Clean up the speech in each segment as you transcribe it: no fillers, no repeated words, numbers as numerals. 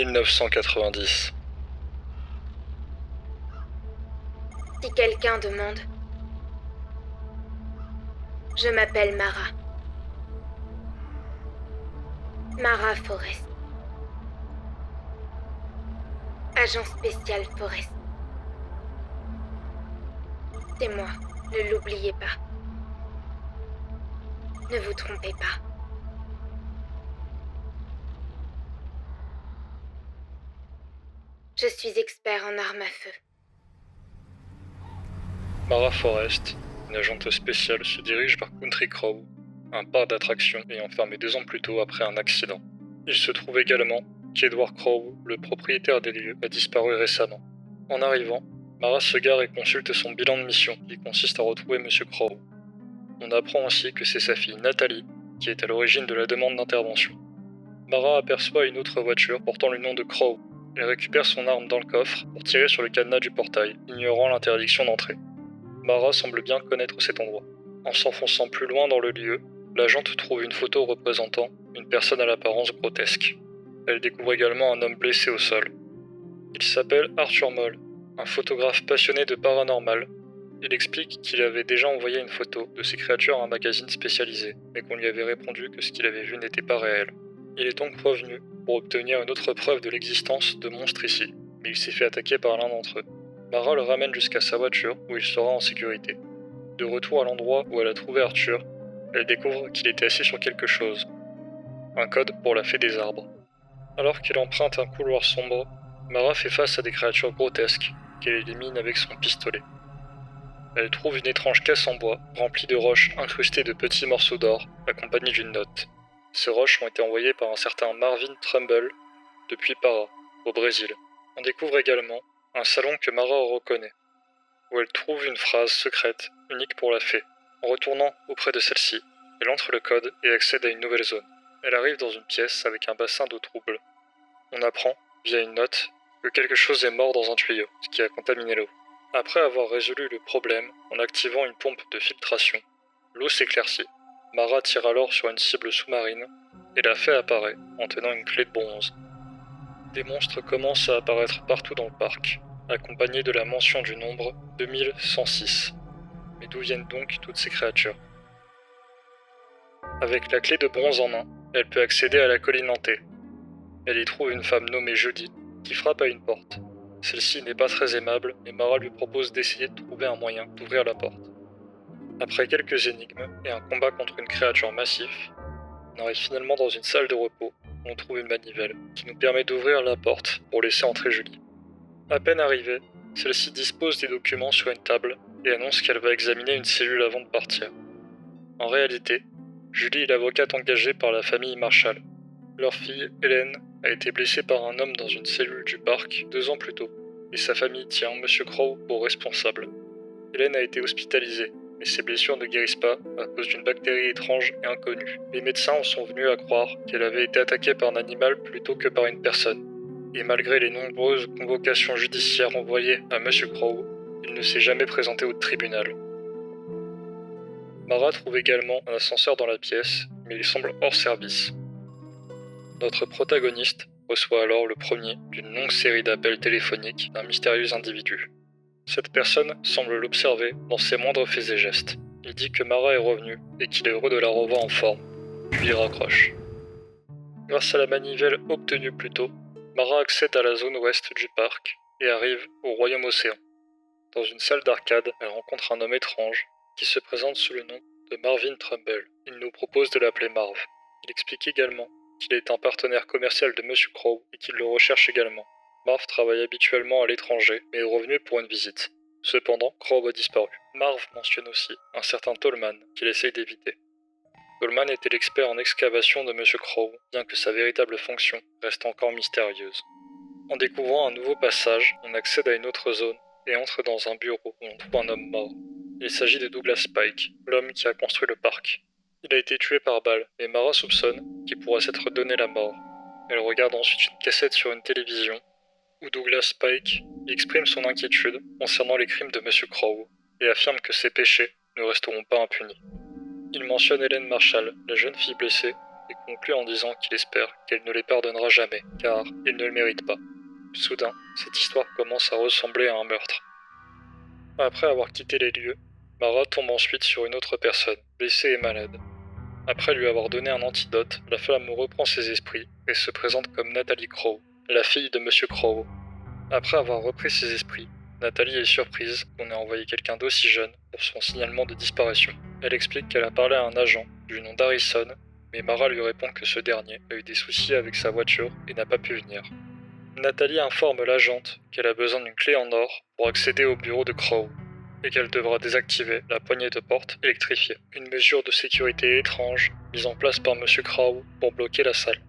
1990. Si quelqu'un demande, je m'appelle Mara. Mara Forrest. Agent spécial Forrest. C'est moi, ne l'oubliez pas. Ne vous trompez pas. Je suis expert en armes à feu. Mara Forrest, une agente spéciale, se dirige vers Country Crow, un parc d'attractions ayant fermé 2 ans plus tôt après un accident. Il se trouve également qu'Edward Crow, le propriétaire des lieux, a disparu récemment. En arrivant, Mara se gare et consulte son bilan de mission, qui consiste à retrouver Monsieur Crow. On apprend aussi que c'est sa fille Nathalie qui est à l'origine de la demande d'intervention. Mara aperçoit une autre voiture portant le nom de Crow. Elle récupère son arme dans le coffre pour tirer sur le cadenas du portail, ignorant l'interdiction d'entrée. Mara semble bien connaître cet endroit. En s'enfonçant plus loin dans le lieu, l'agente trouve une photo représentant une personne à l'apparence grotesque. Elle découvre également un homme blessé au sol. Il s'appelle Arthur Moll, un photographe passionné de paranormal. Il explique qu'il avait déjà envoyé une photo de ces créatures à un magazine spécialisé, mais qu'on lui avait répondu que ce qu'il avait vu n'était pas réel. Il est donc revenu pour obtenir une autre preuve de l'existence de monstres ici, mais il s'est fait attaquer par l'un d'entre eux. Mara le ramène jusqu'à sa voiture où il sera en sécurité. De retour à l'endroit où elle a trouvé Arthur, elle découvre qu'il était assis sur quelque chose. Un code pour la fée des arbres. Alors qu'il emprunte un couloir sombre, Mara fait face à des créatures grotesques qu'elle élimine avec son pistolet. Elle trouve une étrange caisse en bois, remplie de roches incrustées de petits morceaux d'or, accompagnée d'une note. Ces roches ont été envoyées par un certain Marvin Trumbull depuis Para, au Brésil. On découvre également un salon que Mara reconnaît, où elle trouve une phrase secrète, unique pour la fée. En retournant auprès de celle-ci, elle entre le code et accède à une nouvelle zone. Elle arrive dans une pièce avec un bassin d'eau trouble. On apprend, via une note, que quelque chose est mort dans un tuyau, ce qui a contaminé l'eau. Après avoir résolu le problème en activant une pompe de filtration, l'eau s'éclaircit. Mara tire alors sur une cible sous-marine et la fée apparaît en tenant une clé de bronze. Des monstres commencent à apparaître partout dans le parc, accompagnés de la mention du nombre 2106. Mais d'où viennent donc toutes ces créatures? Avec la clé de bronze en main, elle peut accéder à la colline hantée. Elle y trouve une femme nommée Judy qui frappe à une porte. Celle-ci n'est pas très aimable et Mara lui propose d'essayer de trouver un moyen d'ouvrir la porte. Après quelques énigmes et un combat contre une créature massive, on arrive finalement dans une salle de repos où on trouve une manivelle qui nous permet d'ouvrir la porte pour laisser entrer Julie. À peine arrivée, celle-ci dispose des documents sur une table et annonce qu'elle va examiner une cellule avant de partir. En réalité, Julie est l'avocate engagée par la famille Marshall. Leur fille, Hélène, a été blessée par un homme dans une cellule du parc 2 ans plus tôt, et sa famille tient Monsieur Crow pour responsable. Hélène a été hospitalisée, mais ses blessures ne guérissent pas à cause d'une bactérie étrange et inconnue. Les médecins en sont venus à croire qu'elle avait été attaquée par un animal plutôt que par une personne. Et malgré les nombreuses convocations judiciaires envoyées à Monsieur Crow, il ne s'est jamais présenté au tribunal. Mara trouve également un ascenseur dans la pièce, mais il semble hors service. Notre protagoniste reçoit alors le premier d'une longue série d'appels téléphoniques d'un mystérieux individu. Cette personne semble l'observer dans ses moindres faits et gestes. Il dit que Mara est revenue et qu'il est heureux de la revoir en forme, puis il raccroche. Grâce à la manivelle obtenue plus tôt, Mara accède à la zone ouest du parc et arrive au Royaume Océan. Dans une salle d'arcade, elle rencontre un homme étrange qui se présente sous le nom de Marvin Trumbull. Il nous propose de l'appeler Marv. Il explique également qu'il est un partenaire commercial de Monsieur Crow et qu'il le recherche également. Marv travaille habituellement à l'étranger, mais est revenu pour une visite. Cependant, Crow a disparu. Marv mentionne aussi un certain Tallman qu'il essaye d'éviter. Tallman était l'expert en excavation de Monsieur Crow, bien que sa véritable fonction reste encore mystérieuse. En découvrant un nouveau passage, on accède à une autre zone et entre dans un bureau où on trouve un homme mort. Il s'agit de Douglas Spike, l'homme qui a construit le parc. Il a été tué par balle, et Mara soupçonne qu'il pourrait s'être donné la mort. Elle regarde ensuite une cassette sur une télévision, où Douglas Spike exprime son inquiétude concernant les crimes de Monsieur Crow, et affirme que ses péchés ne resteront pas impunis. Il mentionne Hélène Marshall, la jeune fille blessée, et conclut en disant qu'il espère qu'elle ne les pardonnera jamais, car ils ne le méritent pas. Soudain, cette histoire commence à ressembler à un meurtre. Après avoir quitté les lieux, Mara tombe ensuite sur une autre personne, blessée et malade. Après lui avoir donné un antidote, la femme reprend ses esprits et se présente comme Natalie Crow, la fille de Monsieur Crow. Après avoir repris ses esprits, Nathalie est surprise qu'on ait envoyé quelqu'un d'aussi jeune pour son signalement de disparition. Elle explique qu'elle a parlé à un agent du nom d'Harrison, mais Mara lui répond que ce dernier a eu des soucis avec sa voiture et n'a pas pu venir. Nathalie informe l'agente qu'elle a besoin d'une clé en or pour accéder au bureau de Crow, et qu'elle devra désactiver la poignée de porte électrifiée, une mesure de sécurité étrange mise en place par Monsieur Crow pour bloquer la salle.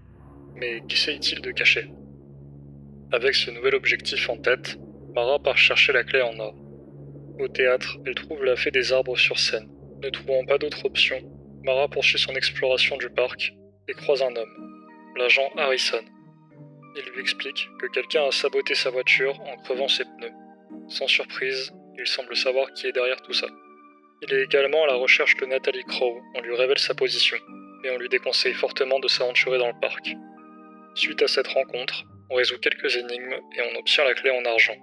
Mais qu'essaye-t-il de cacher? Avec ce nouvel objectif en tête, Mara part chercher la clé en or. Au théâtre, elle trouve la fée des arbres sur scène. Ne trouvant pas d'autre option, Mara poursuit son exploration du parc et croise un homme, l'agent Harrison. Il lui explique que quelqu'un a saboté sa voiture en crevant ses pneus. Sans surprise, il semble savoir qui est derrière tout ça. Il est également à la recherche de Natalie Crow, on lui révèle sa position, mais on lui déconseille fortement de s'aventurer dans le parc. Suite à cette rencontre, on résout quelques énigmes et on obtient la clé en argent,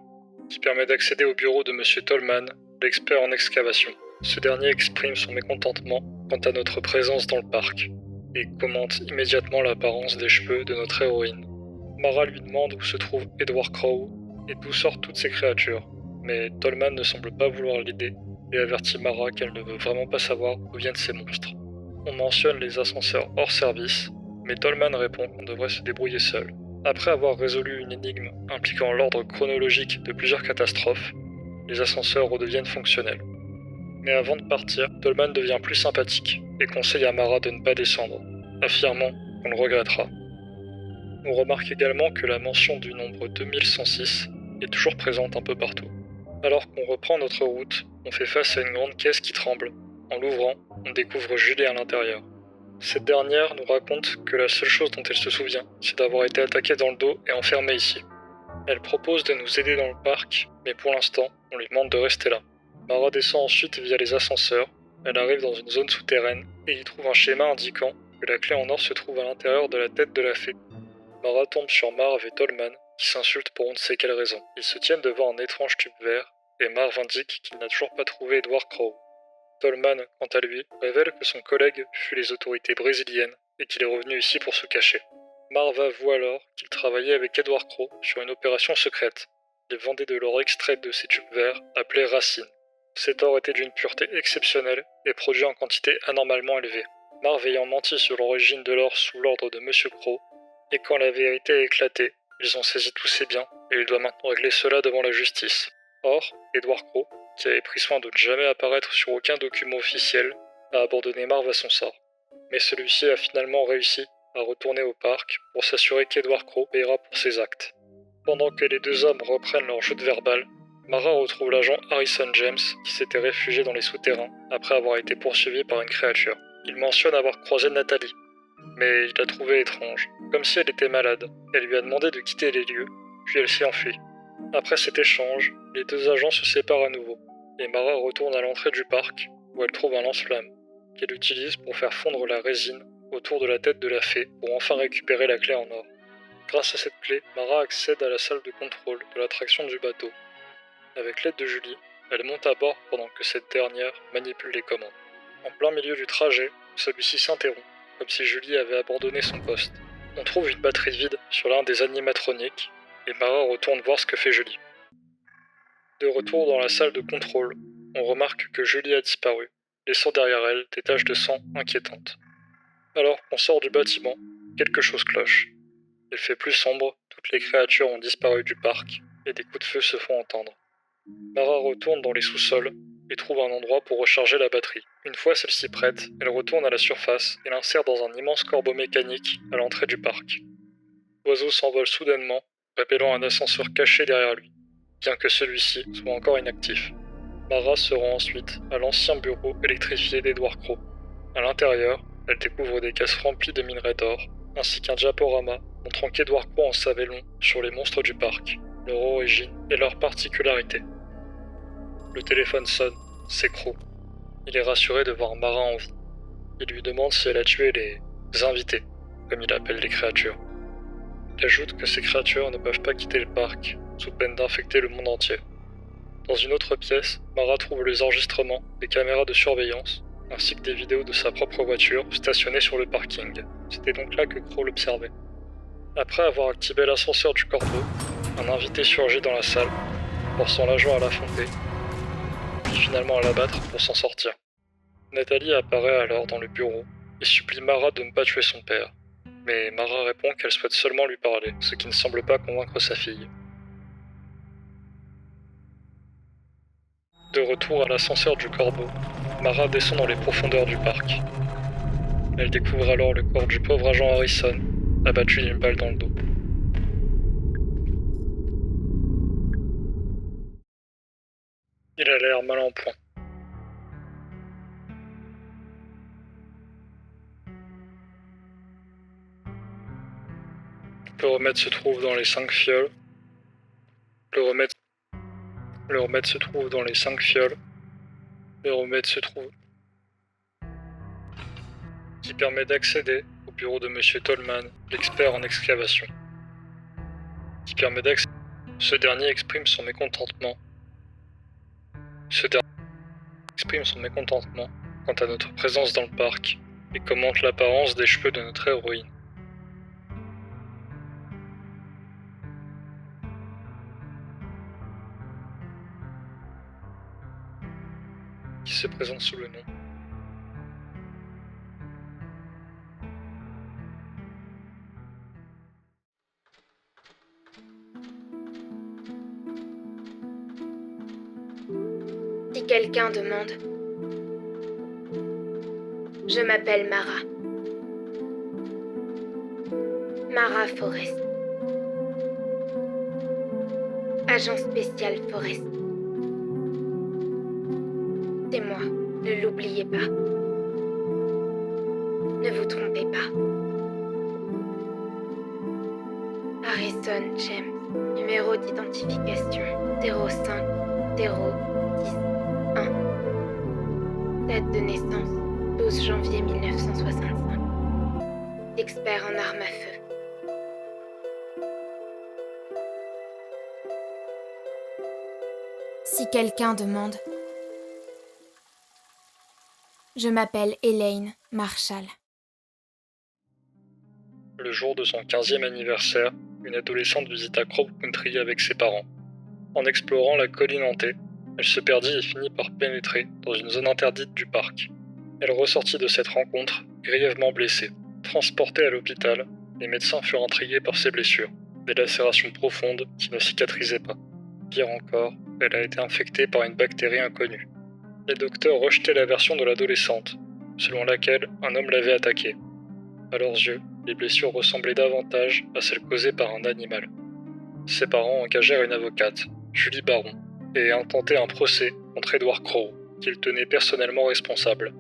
qui permet d'accéder au bureau de Monsieur Tolman, l'expert en excavation. Ce dernier exprime son mécontentement quant à notre présence dans le parc, et commente immédiatement l'apparence des cheveux de notre héroïne. Mara lui demande où se trouve Edward Crow et d'où sortent toutes ces créatures, mais Tolman ne semble pas vouloir l'aider et avertit Mara qu'elle ne veut vraiment pas savoir d'où viennent ces monstres. On mentionne les ascenseurs hors service, mais Tolman répond qu'on devrait se débrouiller seul. Après avoir résolu une énigme impliquant l'ordre chronologique de plusieurs catastrophes, les ascenseurs redeviennent fonctionnels. Mais avant de partir, Tolman devient plus sympathique et conseille à Mara de ne pas descendre, affirmant qu'on le regrettera. On remarque également que la mention du nombre 2106 est toujours présente un peu partout. Alors qu'on reprend notre route, on fait face à une grande caisse qui tremble. En l'ouvrant, on découvre Julie à l'intérieur. Cette dernière nous raconte que la seule chose dont elle se souvient, c'est d'avoir été attaquée dans le dos et enfermée ici. Elle propose de nous aider dans le parc, mais pour l'instant, on lui demande de rester là. Mara descend ensuite via les ascenseurs, elle arrive dans une zone souterraine et y trouve un schéma indiquant que la clé en or se trouve à l'intérieur de la tête de la fée. Mara tombe sur Marv et Tolman, qui s'insultent pour on ne sait quelle raison. Ils se tiennent devant un étrange tube vert, et Marv indique qu'il n'a toujours pas trouvé Edward Crow. Tolman, quant à lui, révèle que son collègue fuit les autorités brésiliennes et qu'il est revenu ici pour se cacher. Marv avoue alors qu'il travaillait avec Edward Crow sur une opération secrète. Il vendait de l'or extrait de ces tubes verts, appelé racine. Cet or était d'une pureté exceptionnelle et produit en quantité anormalement élevée. Marv ayant menti sur l'origine de l'or sous l'ordre de Monsieur Crow, et quand la vérité a éclaté, ils ont saisi tous ses biens et il doit maintenant régler cela devant la justice. Or, Edward Crow, qui avait pris soin de ne jamais apparaître sur aucun document officiel, a abandonné Marv à son sort. Mais celui-ci a finalement réussi à retourner au parc pour s'assurer qu'Edward Crow paiera pour ses actes. Pendant que les deux hommes reprennent leur jeu de verbal, Mara retrouve l'agent Harrison James qui s'était réfugié dans les souterrains après avoir été poursuivi par une créature. Il mentionne avoir croisé Nathalie, mais il l'a trouvée étrange, comme si elle était malade. Elle lui a demandé de quitter les lieux, puis elle s'est enfuie. Après cet échange, les deux agents se séparent à nouveau, et Mara retourne à l'entrée du parc, où elle trouve un lance-flamme, qu'elle utilise pour faire fondre la résine autour de la tête de la fée pour enfin récupérer la clé en or. Grâce à cette clé, Mara accède à la salle de contrôle de l'attraction du bateau. Avec l'aide de Julie, elle monte à bord pendant que cette dernière manipule les commandes. En plein milieu du trajet, celui-ci s'interrompt, comme si Julie avait abandonné son poste. On trouve une batterie vide sur l'un des animatroniques, et Mara retourne voir ce que fait Julie. De retour dans la salle de contrôle, on remarque que Julie a disparu, laissant derrière elle des taches de sang inquiétantes. Alors qu'on sort du bâtiment, quelque chose cloche. Il fait plus sombre, toutes les créatures ont disparu du parc, et des coups de feu se font entendre. Mara retourne dans les sous-sols et trouve un endroit pour recharger la batterie. Une fois celle-ci prête, elle retourne à la surface et l'insère dans un immense corbeau mécanique à l'entrée du parc. L'oiseau s'envole soudainement, révélant un ascenseur caché derrière lui, bien que celui-ci soit encore inactif. Mara se rend ensuite à l'ancien bureau électrifié d'Edward Crow. À l'intérieur, elle découvre des caisses remplies de minerais d'or, ainsi qu'un diaporama montrant qu'Edward Crow en savait long sur les monstres du parc, leur origine et leurs particularités. Le téléphone sonne, c'est Crow. Il est rassuré de voir Mara en vie. Il lui demande si elle a tué les invités, comme il appelle les créatures. Il ajoute que ces créatures ne peuvent pas quitter le parc, sous peine d'infecter le monde entier. Dans une autre pièce, Mara trouve les enregistrements des caméras de surveillance, ainsi que des vidéos de sa propre voiture stationnée sur le parking. C'était donc là que Crow l'observait. Après avoir activé l'ascenseur du corbeau, un invité surgit dans la salle, forçant l'agent à l'affronter, puis finalement à l'abattre pour s'en sortir. Nathalie apparaît alors dans le bureau et supplie Mara de ne pas tuer son père. Mais Mara répond qu'elle souhaite seulement lui parler, ce qui ne semble pas convaincre sa fille. De retour à l'ascenseur du corbeau, Mara descend dans les profondeurs du parc. Elle découvre alors le corps du pauvre agent Harrison, abattu d'une balle dans le dos. Il a l'air mal en point. Le remède se trouve dans les 5 fioles. Le remède se trouve dans les 5 fioles. Le remède se trouve... qui permet d'accéder au bureau de Monsieur Tolman, l'expert en excavation. Ce dernier exprime son mécontentement. Quant à notre présence dans le parc et commente l'apparence des cheveux de notre héroïne. Qui se présente sous le nom. Si quelqu'un demande, je m'appelle Mara. Mara Forrest. Agent spécial Forrest. C'est moi, ne l'oubliez pas. Ne vous trompez pas. Harrison James, numéro d'identification 05 010 1. Date de naissance 12 janvier 1965. Expert en armes à feu. Si quelqu'un demande, je m'appelle Elaine Marshall. Le jour de son 15e anniversaire, une adolescente visita Crow Country avec ses parents. En explorant la colline hantée, elle se perdit et finit par pénétrer dans une zone interdite du parc. Elle ressortit de cette rencontre grièvement blessée. Transportée à l'hôpital, les médecins furent intrigués par ses blessures, des lacérations profondes qui ne cicatrisaient pas. Pire encore, elle a été infectée par une bactérie inconnue. Les docteurs rejetaient la version de l'adolescente, selon laquelle un homme l'avait attaquée. À leurs yeux, les blessures ressemblaient davantage à celles causées par un animal. Ses parents engagèrent une avocate, Julie Baron, et intentaient un procès contre Edward Crow, qu'il tenait personnellement responsable.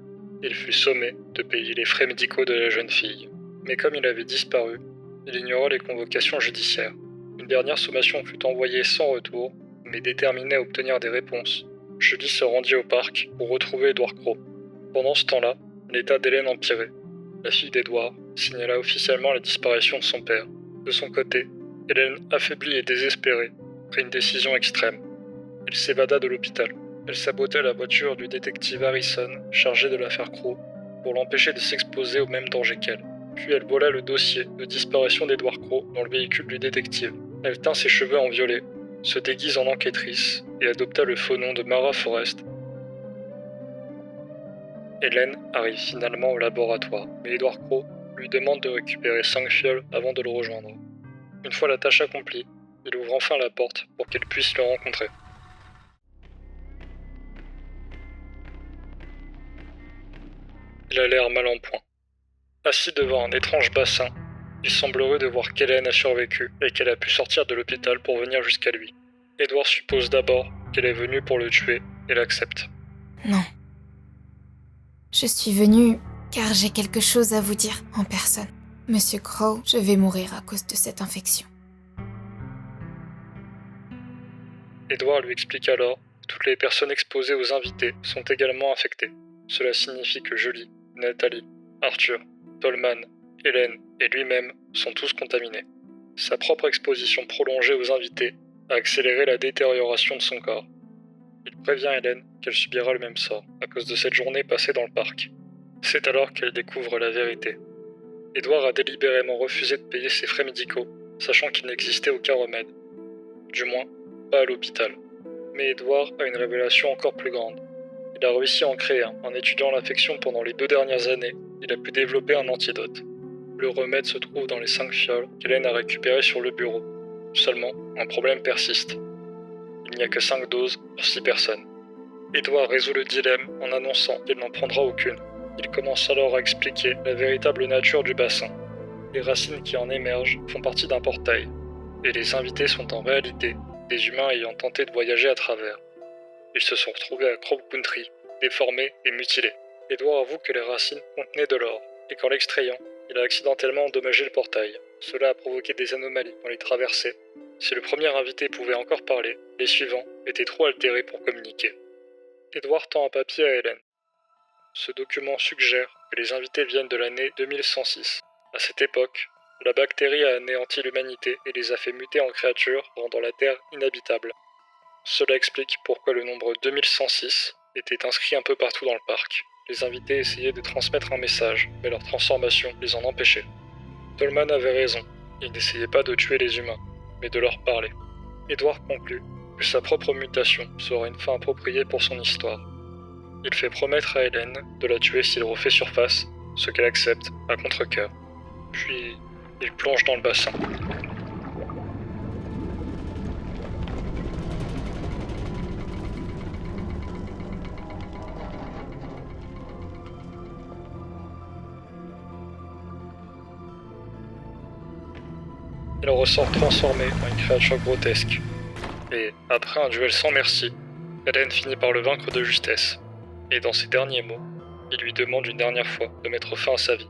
Il fut sommé de payer les frais médicaux de la jeune fille. Mais comme il avait disparu, il ignora les convocations judiciaires. Une dernière sommation fut envoyée sans retour, mais déterminée à obtenir des réponses. Julie se rendit au parc pour retrouver Edward Crow. Pendant ce temps-là, l'état d'Hélène empirait. La fille d'Edward signala officiellement la disparition de son père. De son côté, Hélène, affaiblie et désespérée, prit une décision extrême. Elle s'évada de l'hôpital. Elle sabotait la voiture du détective Harrison, chargé de l'affaire Crow, pour l'empêcher de s'exposer au même danger qu'elle. Puis elle vola le dossier de disparition d'Edward Crow dans le véhicule du détective. Elle teint ses cheveux en violet, se déguise en enquêtrice et adopta le faux nom de Mara Forrest. Hélène arrive finalement au laboratoire, mais Edward Crow lui demande de récupérer 5 fioles avant de le rejoindre. Une fois la tâche accomplie, il ouvre enfin la porte pour qu'elle puisse le rencontrer. Il a l'air mal en point. Assis devant un étrange bassin, il semble heureux de voir qu'Hélène a survécu et qu'elle a pu sortir de l'hôpital pour venir jusqu'à lui. Edward suppose d'abord qu'elle est venue pour le tuer et l'accepte. Non. Je suis venue car j'ai quelque chose à vous dire en personne. Monsieur Crow, je vais mourir à cause de cette infection. Edward lui explique alors que toutes les personnes exposées aux invités sont également infectées. Cela signifie que Julie, Nathalie, Arthur, Tolman Hélène et lui-même sont tous contaminés. Sa propre exposition prolongée aux invités a accéléré la détérioration de son corps. Il prévient Hélène qu'elle subira le même sort à cause de cette journée passée dans le parc. C'est alors qu'elle découvre la vérité. Édouard a délibérément refusé de payer ses frais médicaux, sachant qu'il n'existait aucun remède. Du moins, pas à l'hôpital. Mais Édouard a une révélation encore plus grande. Il a réussi à en créer un. En étudiant l'infection pendant les 2 dernières années, il a pu développer un antidote. Le remède se trouve dans les 5 fioles qu'Hélène a récupérées sur le bureau. Seulement, un problème persiste. Il n'y a que 5 doses pour 6 personnes. Édouard résout le dilemme en annonçant qu'il n'en prendra aucune. Il commence alors à expliquer la véritable nature du bassin. Les racines qui en émergent font partie d'un portail, et les invités sont en réalité des humains ayant tenté de voyager à travers. Ils se sont retrouvés à Crow Country, déformés et mutilés. Édouard avoue que les racines contenaient de l'or, et qu'en l'extrayant, il a accidentellement endommagé le portail. Cela a provoqué des anomalies dans les traversées. Si le premier invité pouvait encore parler, les suivants étaient trop altérés pour communiquer. Édouard tend un papier à Hélène. Ce document suggère que les invités viennent de l'année 2106. À cette époque, la bactérie a anéanti l'humanité et les a fait muter en créatures, rendant la Terre inhabitable. Cela explique pourquoi le nombre 2106 était inscrit un peu partout dans le parc. Les invités essayaient de transmettre un message, mais leur transformation les en empêchait. Tolman avait raison, il n'essayait pas de tuer les humains, mais de leur parler. Édouard conclut que sa propre mutation sera une fin appropriée pour son histoire. Il fait promettre à Hélène de la tuer s'il refait surface, ce qu'elle accepte à contre-cœur. Puis, il plonge dans le bassin. Il ressort transformé en une créature grotesque. Et, après un duel sans merci, Hélène finit par le vaincre de justesse. Et dans ses derniers mots, il lui demande une dernière fois de mettre fin à sa vie.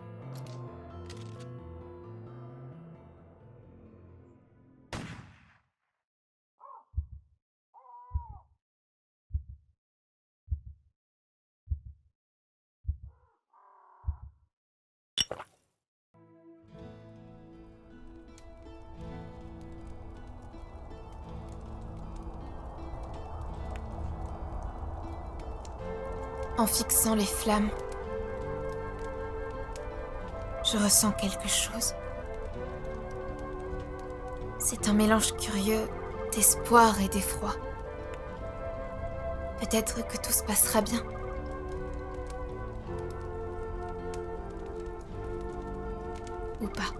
En fixant les flammes, je ressens quelque chose. C'est un mélange curieux d'espoir et d'effroi. Peut-être que tout se passera bien. Ou pas.